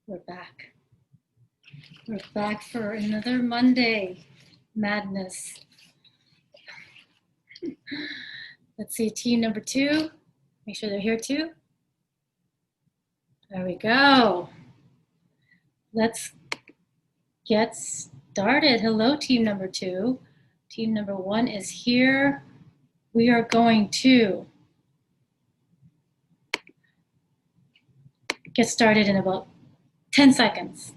We're back. We're back for another Monday madness. Let's see, team number 2. Make sure they're here too. There we go. Let's get started. Hello, team number 2. Team number 1 is here. We are going to get started in about 10 seconds.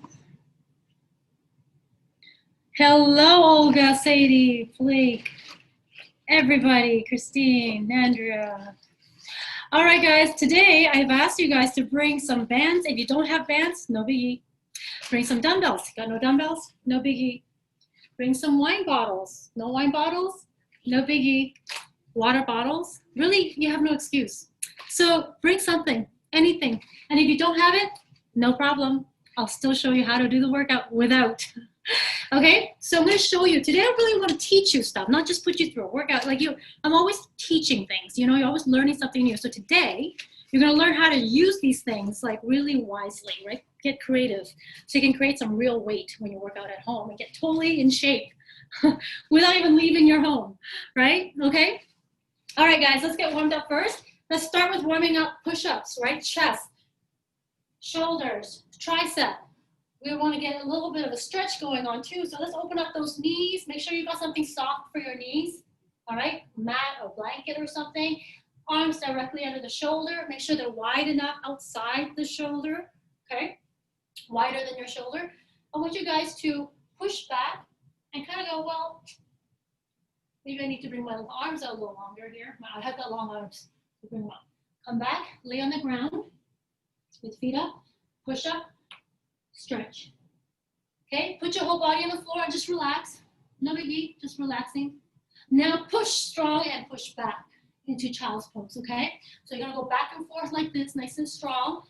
Hello, Olga, Sadie, Blake, everybody, Christine, Andrea. All right, guys, today I've asked you guys to bring some bands. If you don't have bands, no biggie. Bring some dumbbells. Got no dumbbells? No biggie. Bring some wine bottles. No wine bottles? No biggie. Water bottles? Really, you have no excuse. So bring something, anything. And if you don't have it, no problem. I'll still show you how to do the workout without. Okay, so I'm going to show you. Today I really want to teach you stuff, not just put you through a workout. I'm always teaching things. You're always learning something new. So today you're going to learn how to use these things like really wisely, right? Get creative so you can create some real weight when you work out at home and get totally in shape without even leaving your home, right? Okay. All right, guys, let's get warmed up first. Let's start with warming up push-ups, right? Chest, shoulders, tricep. We want to get a little bit of a stretch going on too. So let's open up those knees. Make sure you got something soft for your knees. All right, mat or blanket or something. Arms directly under the shoulder. Make sure they're wide enough outside the shoulder. Okay, wider than your shoulder. I want you guys to push back and kind of go, well, maybe I need to bring my arms out a little longer here. I have got long arms. So bring them up. Come back, lay on the ground with feet up, push up, stretch. Okay, put your whole body on the floor and just relax. No biggie, just relaxing. Now push strong and push back into child's pose, okay? So you're gonna go back and forth like this, nice and strong.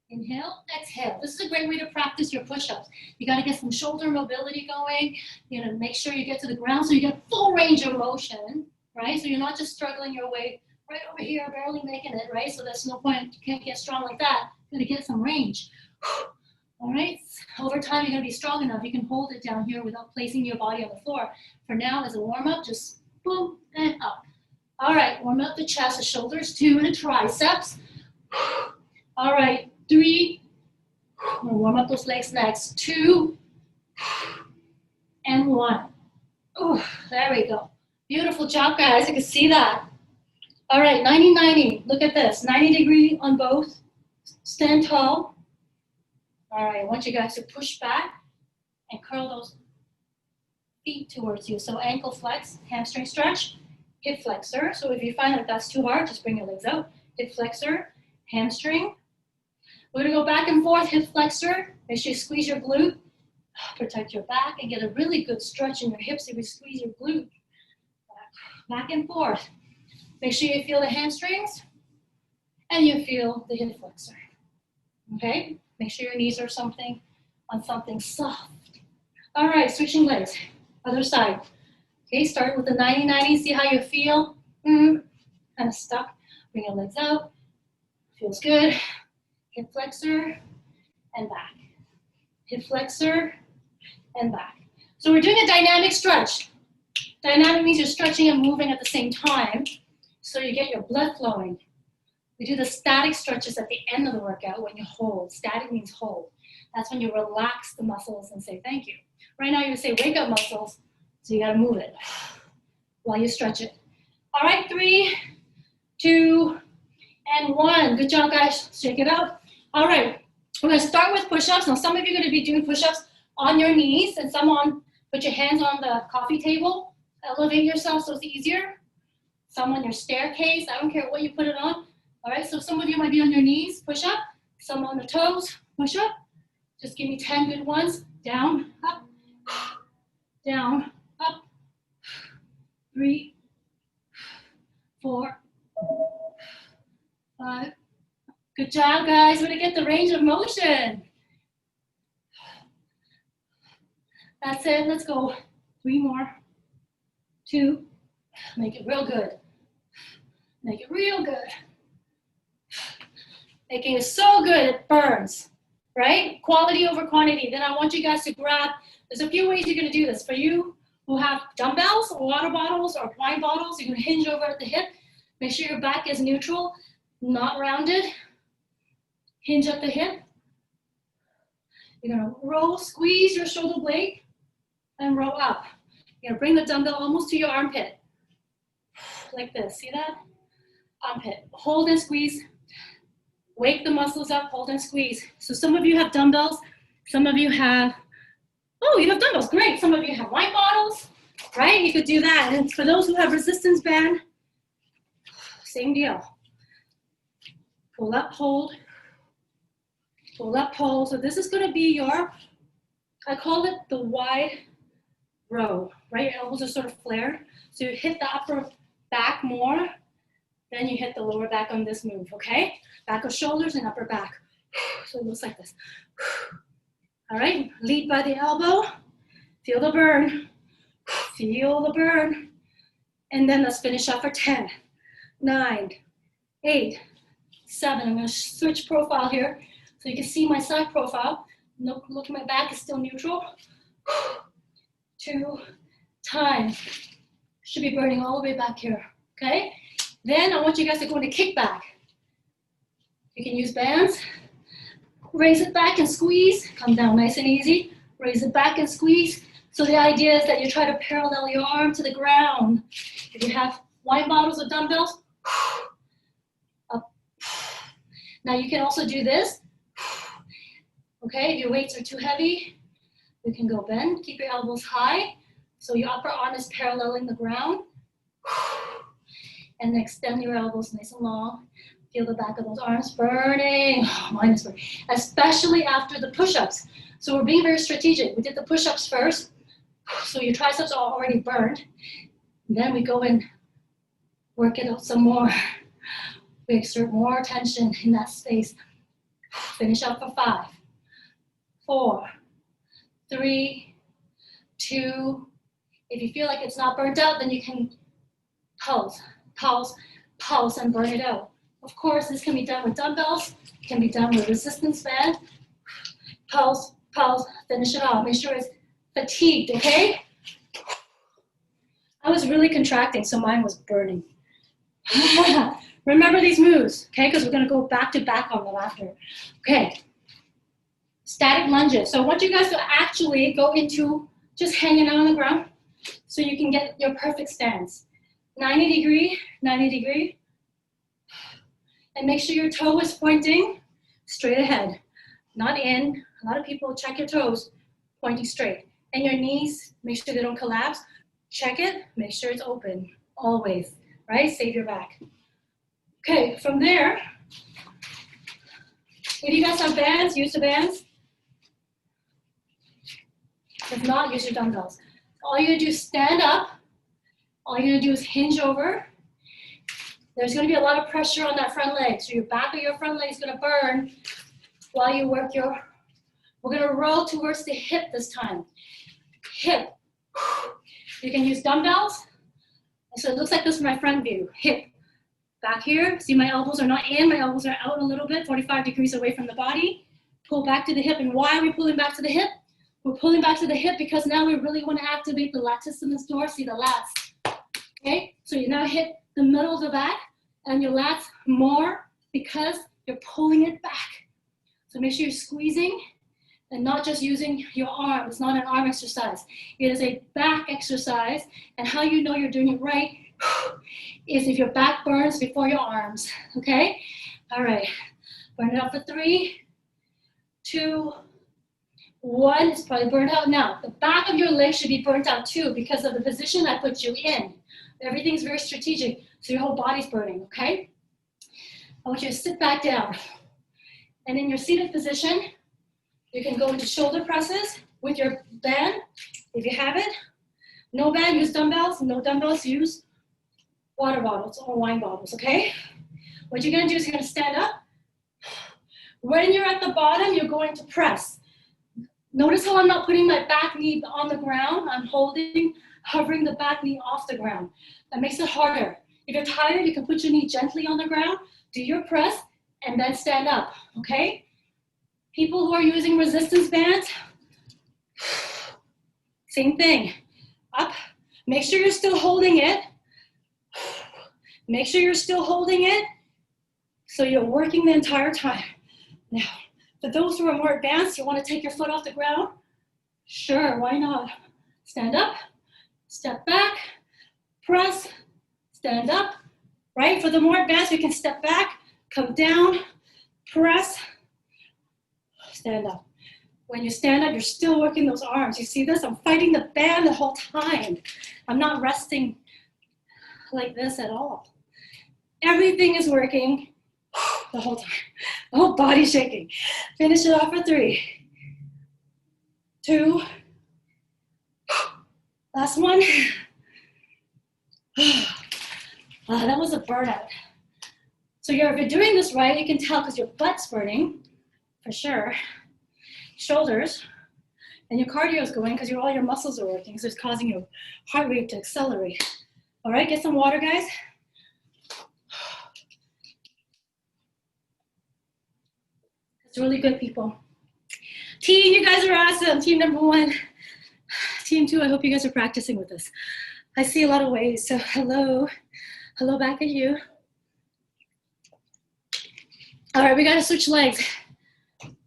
Inhale, exhale. This is a great way to practice your push-ups. You gotta get some shoulder mobility going. You're gonna make sure you get to the ground so you get full range of motion, right? So you're not just struggling your way right over here, barely making it, right? So there's no point, you can't get strong like that. You gotta get some range. All right, over time you're gonna be strong enough. You can hold it down here without placing your body on the floor. For now, as a warm-up, just boom and up. All right, warm up the chest, the shoulders, 2, and the triceps. All right, 3. We'll warm up those legs next. 2 and 1. Oh, there we go. Beautiful job, guys. You can see that. All right, 90-90. Look at this. 90 degree on both. Stand tall. All right, I want you guys to push back and curl those feet towards you. So ankle flex, hamstring stretch, hip flexor. So if you find that that's too hard, just bring your legs out. Hip flexor, hamstring. We're gonna go back and forth, hip flexor. Make sure you squeeze your glute. Protect your back and get a really good stretch in your hips if you squeeze your glute. Back and forth. Make sure you feel the hamstrings and you feel the hip flexor. Okay? Make sure your knees are on something soft. All right, switching legs. Other side. Okay, start with the 90-90. See how you feel. Kind of stuck. Bring your legs out. Feels good. Hip flexor and back. Hip flexor and back. So we're doing a dynamic stretch. Dynamic means you're stretching and moving at the same time, so you get your blood flowing. We do the static stretches at the end of the workout when you hold. Static means hold. That's when you relax the muscles and say thank you. Right now you say wake up muscles, so you gotta move it while you stretch it. All right, 3, 2, and 1. Good job, guys. Shake it out. All right, we're gonna start with push-ups. Now some of you are gonna be doing push-ups on your knees and some put your hands on the coffee table. Elevate yourself so it's easier. Some on your staircase. I don't care what you put it on. All right, so some of you might be on your knees, push up. Some on the toes, push up. Just give me 10 good ones. Down, up, down, up. 3, 4, 5. Good job, guys. We're gonna get the range of motion. That's it, let's go. 3 more. 2, make it real good. Make it real good. Making it so good, it burns. right? Quality over quantity. Then I want you guys to grab, there's a few ways you're gonna do this. For you who have dumbbells, or water bottles, or wine bottles, you can hinge over at the hip. Make sure your back is neutral, not rounded. Hinge at the hip. You're gonna roll, squeeze your shoulder blade, and roll up. You're gonna bring the dumbbell almost to your armpit. Like this, see that? Armpit, hold and squeeze. Wake the muscles up, hold and squeeze. So some of you have dumbbells, some of you have, oh, you have dumbbells, great. Some of you have wine bottles, right? You could do that. And for those who have resistance band, same deal. Pull up, hold. Pull up, hold. So this is gonna be your, I call it the wide row, right? Your elbows are sort of flared. So you hit the upper back more, then you hit the lower back on this move, okay? Back of shoulders and upper back. So it looks like this. All right, lead by the elbow. Feel the burn. Feel the burn. And then let's finish off for 10, 9, 8, 7. I'm gonna switch profile here so you can see my side profile. Look at my back, is still neutral. 2 times. Should be burning all the way back here, okay? Then I want you guys to go into kickback. You can use bands. Raise it back and squeeze. Come down nice and easy. Raise it back and squeeze. So the idea is that you try to parallel your arm to the ground. If you have wine bottles or dumbbells, up. Now you can also do this. Okay, if your weights are too heavy, you can go bend. Keep your elbows high. So your upper arm is paralleling the ground. And extend your elbows nice and long. Feel the back of those arms burning. Mine is burning. Especially after the push-ups. So we're being very strategic. We did the push-ups first. So your triceps are already burned. Then we go and work it out some more. We exert more tension in that space. Finish up for 5, 4, 3, 2. If you feel like it's not burnt out, then you can pulse, pulse, pulse, and burn it out. Of course, this can be done with dumbbells, can be done with resistance band. Pulse, pulse, finish it off. Make sure it's fatigued, okay? I was really contracting, so mine was burning. Remember these moves, okay? Because we're gonna go back to back on them after. Okay, static lunges. So I want you guys to actually go into just hanging out on the ground so you can get your perfect stance. 90 degree, 90 degree. And make sure your toe is pointing straight ahead, not in. A lot of people check your toes pointing straight. And your knees, make sure they don't collapse. Check it, make sure it's open, always, right? Save your back. Okay, from there, if you guys have bands, use the bands. If not, use your dumbbells. All you're gonna do is stand up. All you're gonna do is hinge over. There's gonna be a lot of pressure on that front leg. So your back of your front leg is gonna burn while you work your, we're gonna roll towards the hip this time. Hip. You can use dumbbells. So it looks like this from my front view. Hip. Back here, see my elbows are not in, my elbows are out a little bit, 45 degrees away from the body. Pull back to the hip. And why are we pulling back to the hip? We're pulling back to the hip because now we really want to activate the latissimus dorsi, the lats. Okay, so you now hit the middle of the back and your lats more because you're pulling it back. So make sure you're squeezing and not just using your arm. It's not an arm exercise. It is a back exercise. And how you know you're doing it right is if your back burns before your arms, okay? All right, burn it up for 3, 2, 1. It's probably burned out now. The back of your leg should be burnt out too because of the position I put you in. Everything's very strategic, so your whole body's burning, okay? I want you to sit back down. And in your seated position, you can go into shoulder presses with your band, if you have it. No band, use dumbbells. No dumbbells, use water bottles or wine bottles, okay? What you're gonna do is you're gonna stand up. When you're at the bottom, you're going to press. Notice how I'm not putting my back knee on the ground. I'm hovering the back knee off the ground. That makes it harder. If you're tired, you can put your knee gently on the ground, do your press, and then stand up, okay? People who are using resistance bands, same thing. Up, make sure you're still holding it. Make sure you're still holding it so you're working the entire time. Now, for those who are more advanced, you want to take your foot off the ground? Sure, why not? Stand up, step back, press, stand up, right? For the more advanced, you can step back, come down, press, stand up. When you stand up, you're still working those arms. You see this? I'm fighting the band the whole time. I'm not resting like this at all. Everything is working the whole time. The whole body shaking. Finish it off for 3, 2, last one. That was a burnout. So if you're doing this right, you can tell because your butt's burning, for sure. Shoulders, and your cardio is going because all your muscles are working, so it's causing your heart rate to accelerate. All right, get some water, guys. It's really good, people. Team, you guys are awesome. Team number 1. Team 2, I hope you guys are practicing with us. I see a lot of waves, so hello. Hello back at you. All right, we gotta switch legs.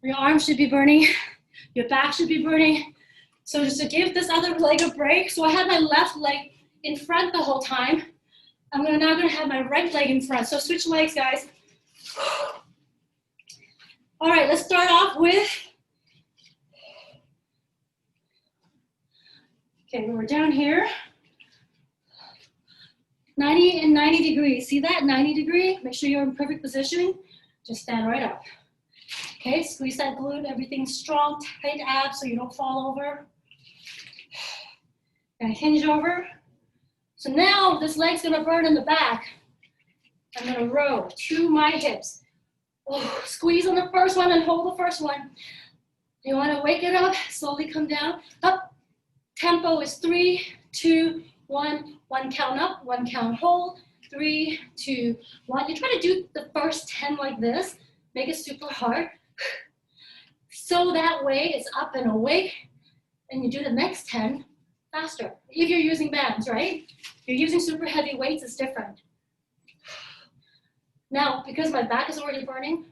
Your arms should be burning. Your back should be burning. So just to give this other leg a break, so I had my left leg in front the whole time. I'm now gonna have my right leg in front. So switch legs, guys. All right, let's start off with, okay, we're down here. 90 and 90 degrees. See that? 90 degree. Make sure you're in perfect position. Just stand right up. Okay, squeeze that glute. Everything's strong, tight abs so you don't fall over. And hinge over. So now this leg's gonna burn in the back. I'm gonna row to my hips. Oh, squeeze on the first one and hold the first one. You wanna wake it up, slowly come down. Up. Tempo is 3, 2, 1. 1 count up, 1 count hold. 3, 2, 1. You try to do the first 10 like this. Make it super hard. So that way it's up and awake. And you do the next 10 faster. If you're using bands, right? If you're using super heavy weights, it's different. Now, because my back is already burning,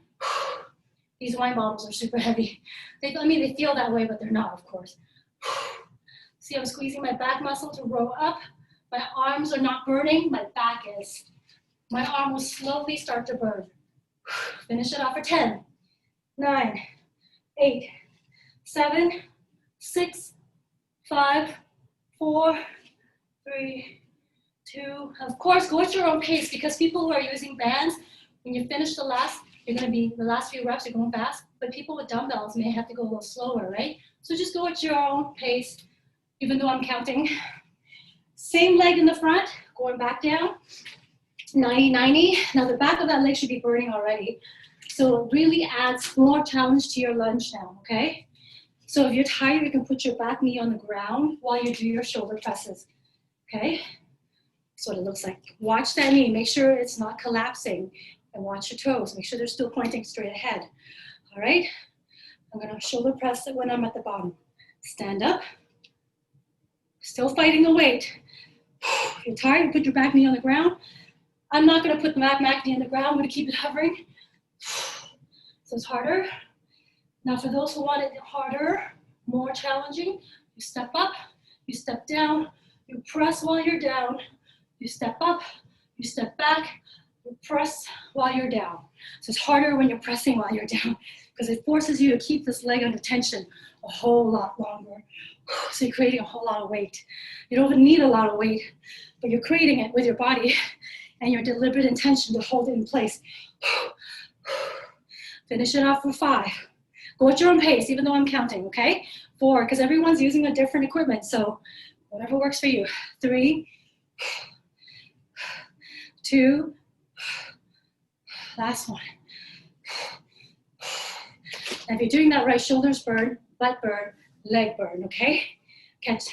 these wine bottles are super heavy. They feel that way, but they're not, of course. See, I'm squeezing my back muscle to row up. My arms are not burning, my back is. My arm will slowly start to burn. Finish it off for 10, 9, 8, 7, 6, 5, 4, 3, 2. Of course, go at your own pace because people who are using bands, when you finish the last few reps, you're going fast, but people with dumbbells may have to go a little slower, right? So just go at your own pace, even though I'm counting. Same leg in the front, going back down, 90, 90. Now the back of that leg should be burning already. So it really adds more challenge to your lunge now, okay? So if you're tired, you can put your back knee on the ground while you do your shoulder presses, okay? That's what it looks like. Watch that knee, make sure it's not collapsing, and watch your toes, make sure they're still pointing straight ahead, all right? I'm gonna shoulder press it when I'm at the bottom. Stand up, still fighting the weight. If you're tired, put your back knee on the ground. I'm not gonna put the back knee on the ground, I'm gonna keep it hovering. So it's harder. Now for those who want it harder, more challenging, you step up, you step down, you press while you're down, you step up, you step back, you press while you're down. So it's harder when you're pressing while you're down because it forces you to keep this leg under tension a whole lot longer. So you're creating a whole lot of weight. You don't even need a lot of weight, but you're creating it with your body and your deliberate intention to hold it in place. Finish it off for 5. Go at your own pace, even though I'm counting, okay? 4, because everyone's using a different equipment, so whatever works for you. 3, 2, last one. And if you're doing that right, shoulders burn, butt burn, leg burn, okay? Catch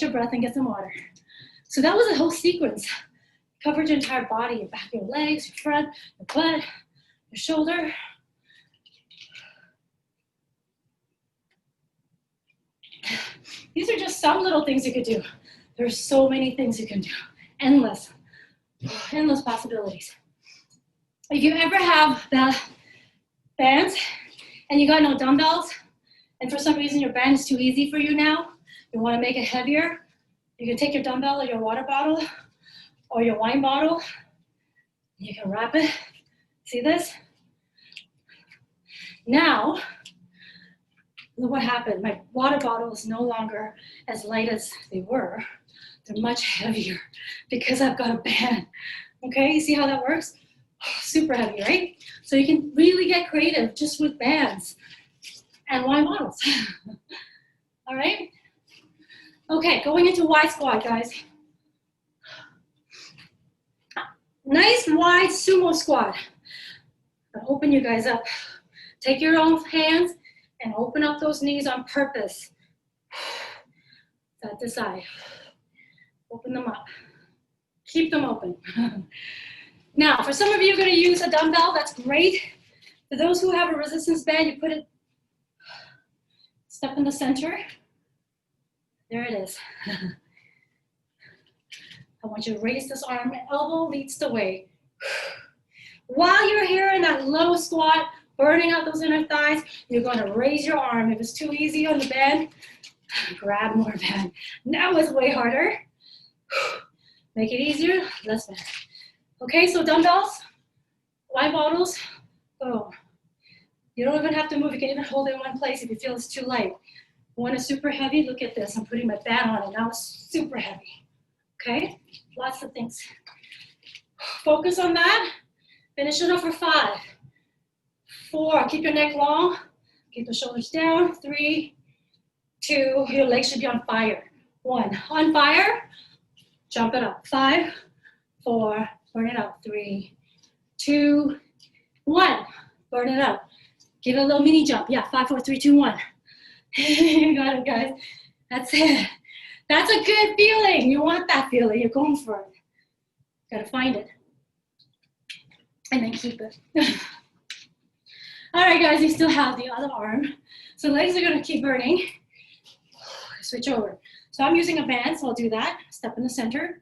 your breath and get some water. So that was a whole sequence. Covered your entire body, your back, your legs, your front, your butt, your shoulder. These are just some little things you could do. There's so many things you can do. Endless, endless possibilities. If you ever have the bands and you got no dumbbells, and for some reason your band is too easy for you now, you want to make it heavier, you can take your dumbbell or your water bottle or your wine bottle, you can wrap it. See this? Now, look what happened. My water bottle is no longer as light as they were. They're much heavier because I've got a band. Okay, you see how that works? Super heavy, right? So you can really get creative just with bands and wine bottles. All right? Okay, going into wide squat, guys. Nice wide sumo squat. I'll open you guys up. Take your own hands and open up those knees on purpose. Side to side. Open them up. Keep them open. Now, for some of you, you're going to use a dumbbell. That's great. For those who have a resistance band, you put it, step in the center. There it is. I want you to raise this arm. Elbow leads the way. While you're here in that low squat, burning out those inner thighs, you're going to raise your arm. If it's too easy on the band, grab more band. Now it's way harder. Make it easier, less band. Okay, so dumbbells, wine bottles, boom. You don't even have to move. You can even hold it in one place if you feel it's too light. One is super heavy. Look at this. I'm putting my band on it. Now it's super heavy. Okay, lots of things. Focus on that. Finish it off for 5, 4. Keep your neck long. Keep the shoulders down. 3, 2. Your legs should be on fire. 1. On fire. Jump it up. 5, 4. Burn it up. 3, 2, 1. Burn it up. Give it a little mini jump. Yeah, 5, 4, 3, 2, 1. You got it, guys. That's it. That's a good feeling. You want that feeling. You're going for it. Gotta find it. And then keep it. All right, guys, you still have the other arm. So legs are gonna keep burning. Switch over. So I'm using a band, so I'll do that. Step in the center.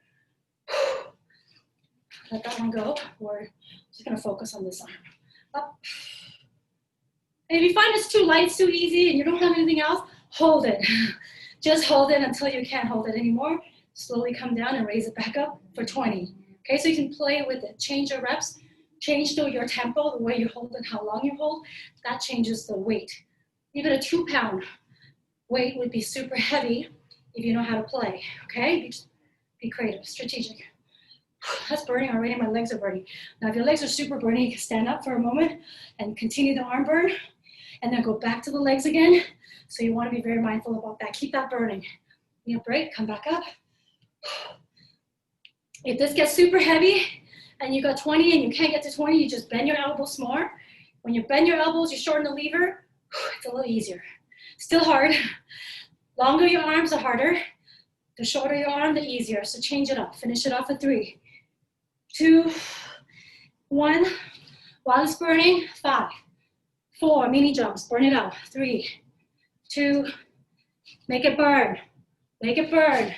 Let that one go. We're just gonna focus on this arm. Up. And if you find it's too light, it's too easy, and you don't have anything else, hold it. Just hold it until you can't hold it anymore. Slowly come down and raise it back up for 20. Okay, so you can play with it. Change your reps. Change your tempo, the way you hold and how long you hold. That changes the weight. Even a 2-pound weight would be super heavy if you know how to play. Okay, be creative, strategic. That's burning already. My legs are burning. Now, if your legs are super burning, you can stand up for a moment and continue the arm burn, and then go back to the legs again. So you want to be very mindful about that. Keep that burning. Need a break, come back up. If this gets super heavy and you got 20 and you can't get to 20, you just bend your elbows more. When you bend your elbows, you shorten the lever. It's a little easier. Still hard. Longer your arms, the harder. The shorter your arm, the easier. So change it up. Finish it off at 3, 2, 1. While it's burning, 5, 4. Mini jumps. Burn it out. 3, 2. Make it burn. Make it burn.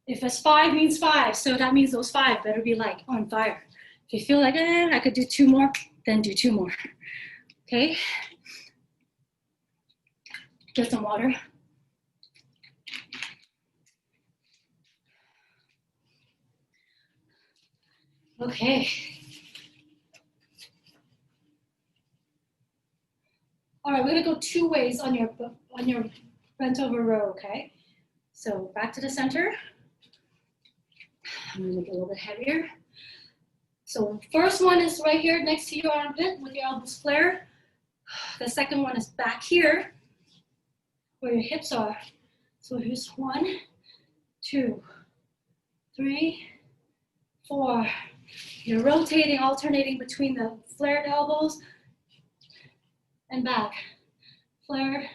If it's 5, means 5. So that means those 5 better be like on fire. If you feel like, I could do 2 more, then do 2 more. Okay? Get some water. Okay. All right, we're gonna go 2 ways on your bent over row, okay? So back to the center. I'm gonna make it a little bit heavier. So first one is right here next to your armpit with your elbows flared. The second one is back here where your hips are. So here's 1, 2, 3, 4. You're rotating, alternating between the flared elbows and back. Flared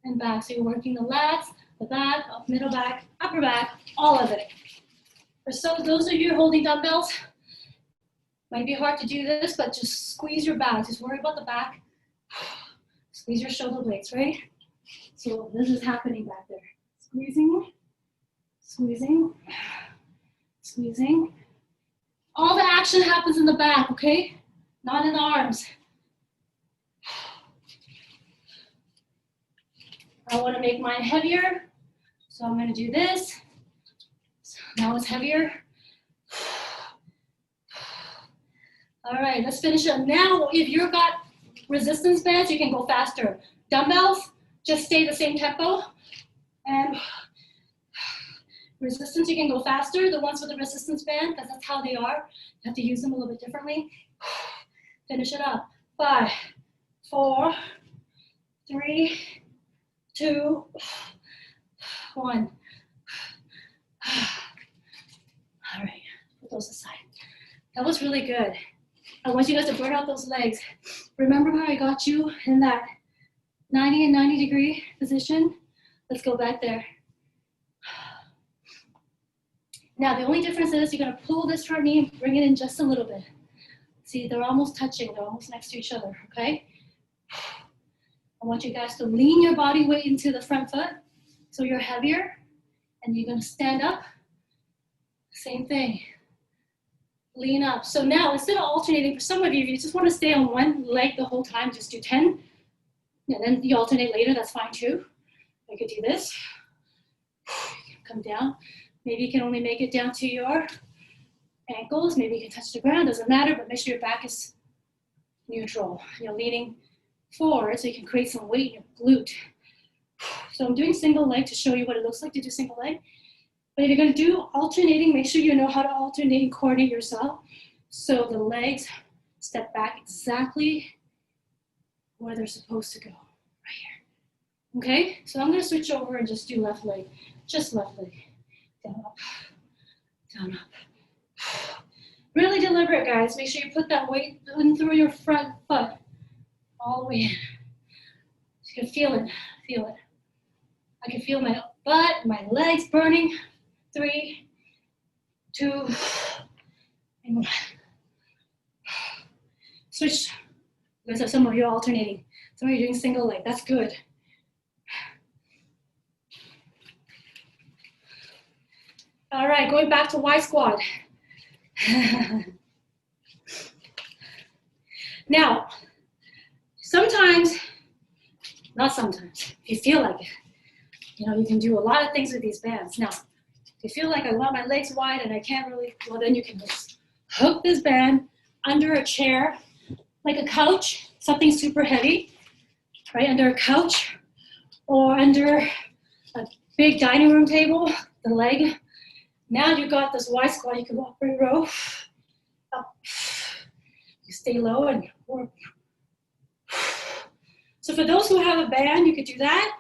and back. So you're working the lats, the back, middle back, upper back, all of it. For those of you holding dumbbells, might be hard to do this, but just squeeze your back. Just worry about the back. Squeeze your shoulder blades, right? So this is happening back there. Squeezing, squeezing, squeezing. All the action happens in the back, okay? Not in the arms. I want to make mine heavier, so I'm going to do this. So now it's heavier. All right, let's finish up. Now, if you've got resistance bands, you can go faster. Dumbbells, just stay the same tempo. And resistance, you can go faster. The ones with the resistance band, because that's how they are. You have to use them a little bit differently. Finish it up. 5, 4, 3, 2, 1. All right, put those aside. That was really good. I want you guys to burn out those legs. Remember how I got you in that 90 and 90 degree position? Let's go back there. Now, the only difference is you're gonna pull this front knee and bring it in just a little bit. See, they're almost touching, they're almost next to each other, okay? I want you guys to lean your body weight into the front foot so you're heavier, and you're gonna stand up. Same thing. Lean up. So now, instead of alternating, for some of you, if you just want to stay on one leg the whole time, just do 10. And then you alternate later, that's fine too. You could do this. Come down. Maybe you can only make it down to your ankles. Maybe you can touch the ground, doesn't matter, but make sure your back is neutral. You're leaning forward so you can create some weight in your glute. So I'm doing single leg to show you what it looks like to do single leg. But if you're going to do alternating, make sure you know how to alternate and coordinate yourself so the legs step back exactly where they're supposed to go, right here. Okay, so I'm going to switch over and just do left leg, just left leg. Down, up, down, up. Really deliberate, guys. Make sure you put that weight in through your front foot all the way in. You can feel it, feel it. I can feel my butt, my legs burning. 3, 2, and 1. Switch. Because some of you are alternating. Some of you are doing single leg. That's good. All right, going back to Y squat. Now, sometimes, not sometimes, if you feel like it, you can do a lot of things with these bands. Now, if you feel like I want my legs wide and I can't really, well, then you can just hook this band under a chair, like a couch, something super heavy, right, under a couch, or under a big dining room table, the leg. Now you got this Y squat, you can walk pretty row, up, you stay low and work. So for those who have a band, you could do that.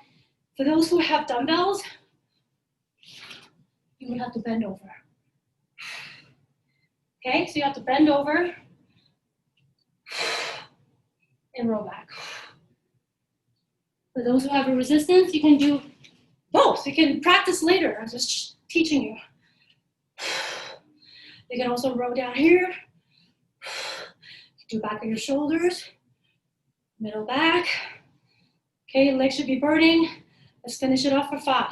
For those who have dumbbells, you would have to bend over. Okay, so you have to bend over and roll back. For those who have a resistance, you can do both. You can practice later. I'm just teaching you. You can also roll down here. Do back of your shoulders, middle back. Okay, legs should be burning. Let's finish it off for 5,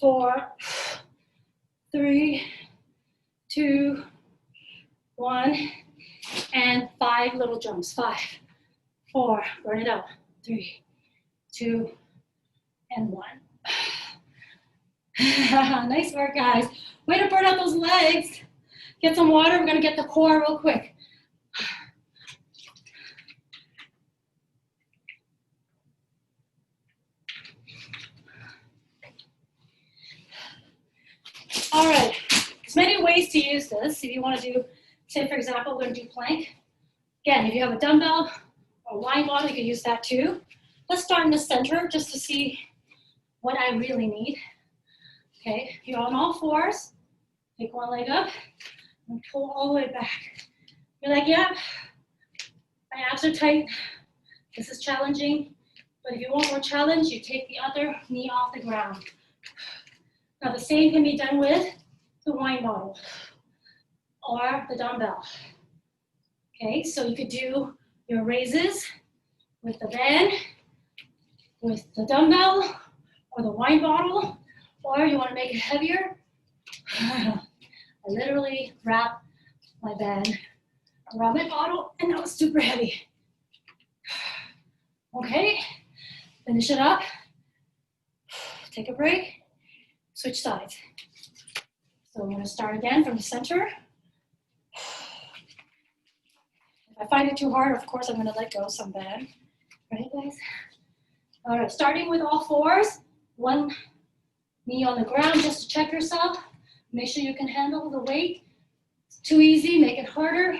4, 3, 2, 1, and 5 little jumps. 5, 4, burn it out. 3, 2, and 1. Nice work, guys. Way to burn out those legs. Get some water. We're gonna get the core real quick. All right, there's many ways to use this. If you want to do, say for example, we're going to do plank. Again, if you have a dumbbell or wine bottle, you can use that too. Let's start in the center just to see what I really need. Okay, you're on all fours. Take one leg up and pull all the way back. You're like, yeah, my abs are tight. This is challenging. But if you want more challenge, you take the other knee off the ground. Now the same can be done with the wine bottle or the dumbbell. Okay, so you could do your raises with the band, with the dumbbell, or the wine bottle, or you want to make it heavier. I literally wrap my band around my bottle, and now it's super heavy. Okay, finish it up. Take a break, switch sides. So I'm going to start again from the center. If I find it too hard, of course, I'm going to let go some band. Right, guys? All right, starting with all fours. One knee on the ground just to check yourself. Make sure you can handle the weight. It's too easy, make it harder.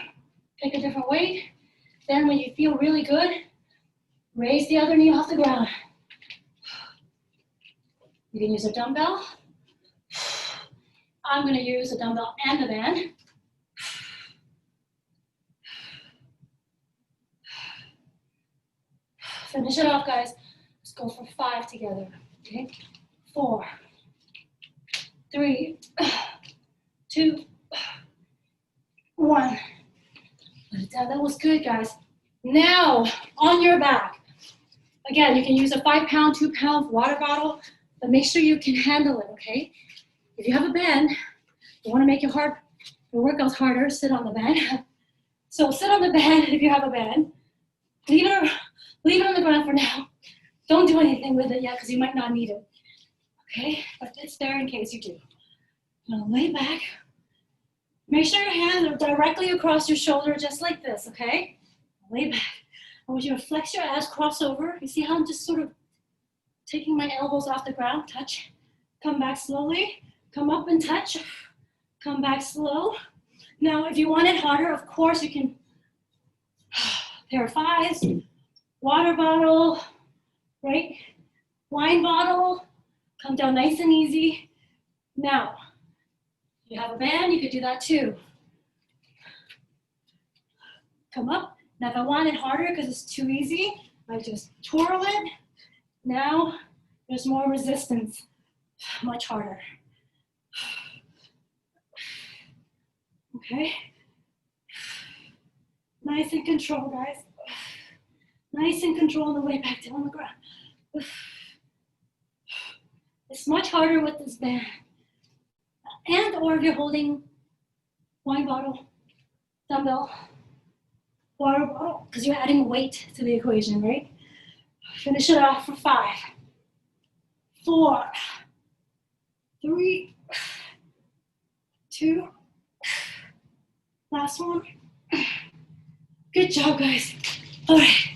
Pick a different weight. Then when you feel really good, raise the other knee off the ground. You can use a dumbbell. I'm going to use a dumbbell and a band. Finish it off, guys. Let's go for 5 together. Okay? 4, 3, 2, 1. Put it down. That was good, guys. Now, on your back. Again, you can use a 5-pound, 2-pound water bottle, but make sure you can handle it, okay? If you have a band, you want to make your workouts harder, sit on the band. So sit on the band if you have a band. Leave it on the ground for now. Don't do anything with it yet because you might not need it. Okay? But it's there in case you do. Now lay back. Make sure your hands are directly across your shoulder just like this, okay? Lay back. I want you to flex your abs, cross over. You see how I'm just sort of taking my elbows off the ground? Touch. Come back slowly. Come up and touch. Come back slow. Now, if you want it harder, of course, you can pair of 5s, water bottle, right? Wine bottle. Come down nice and easy. Now, if you have a band, you could do that too. Come up. Now, if I want it harder because it's too easy, I just twirl it. Now, there's more resistance. Much harder. Okay. Nice and control, guys. Nice and control on the way back down on the ground. It's much harder with this band. And or if you're holding wine bottle, dumbbell, water bottle, because you're adding weight to the equation, right? Finish it off for 5, 4, 3, 2, last one. Good job, guys. All right,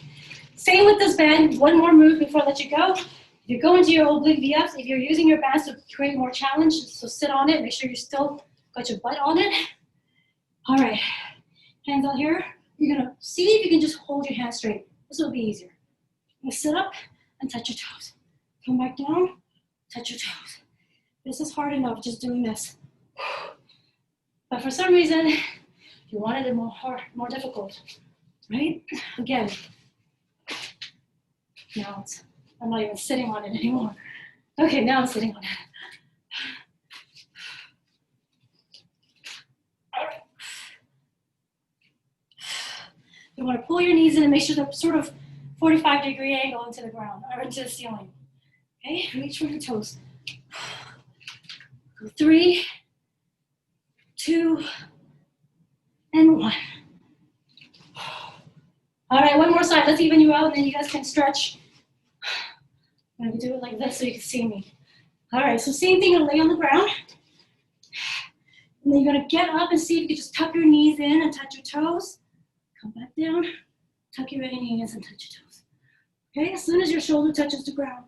same with this band. One more move before I let you go. If you go into your oblique V-ups, if you're using your bands to create more challenge, so sit on it, make sure you still got your butt on it. All right, hands out here. You're gonna see if you can just hold your hands straight. This will be easier. You sit up and touch your toes. Come back down, touch your toes. This is hard enough just doing this. But for some reason, you wanted it more hard, more difficult, right? Again, now I'm not even sitting on it anymore. Okay, now I'm sitting on it. All right. You want to pull your knees in and make sure they're sort of 45-degree angle into the ground or into the ceiling. Okay, reach for your toes. Go 3, 2, and 1. All right, one more side. Let's even you out, and then you guys can stretch. I'm gonna do it like this so you can see me. All right, so same thing, you'll lay on the ground. And then you're gonna get up and see if you can just tuck your knees in and touch your toes. Come back down, tuck your knees and touch your toes. Okay, as soon as your shoulder touches the ground.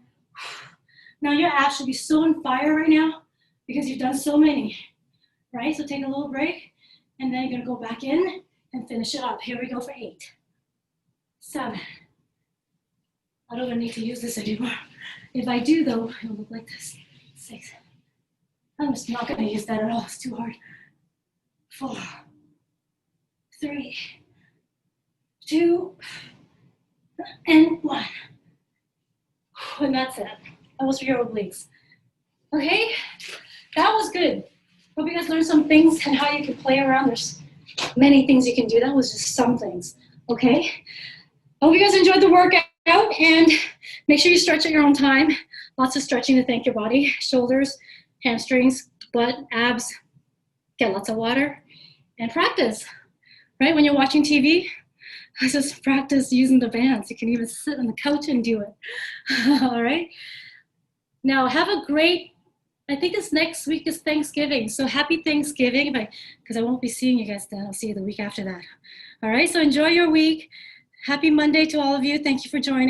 Now your abs should be so on fire right now because you've done so many, right? So take a little break, and then you're gonna go back in and finish it up. Here we go for 8, 7. I don't even need to use this anymore. If I do though, it'll look like this. 6. I'm just not gonna use that at all, it's too hard. 4, 3, 2, and 1. And that's it. That was for your obliques. Okay, that was good. Hope you guys learned some things and how you can play around. There's many things you can do. That was just some things, okay? Hope you guys enjoyed the workout, and make sure you stretch at your own time. Lots of stretching to thank your body, shoulders, hamstrings, butt, abs. Get lots of water and practice, right? When you're watching TV, just practice using the bands. You can even sit on the couch and do it. All right. Now have a great, I think this next week is Thanksgiving. So happy Thanksgiving, because I won't be seeing you guys then. I'll see you the week after that. All right. So enjoy your week. Happy Monday to all of you. Thank you for joining.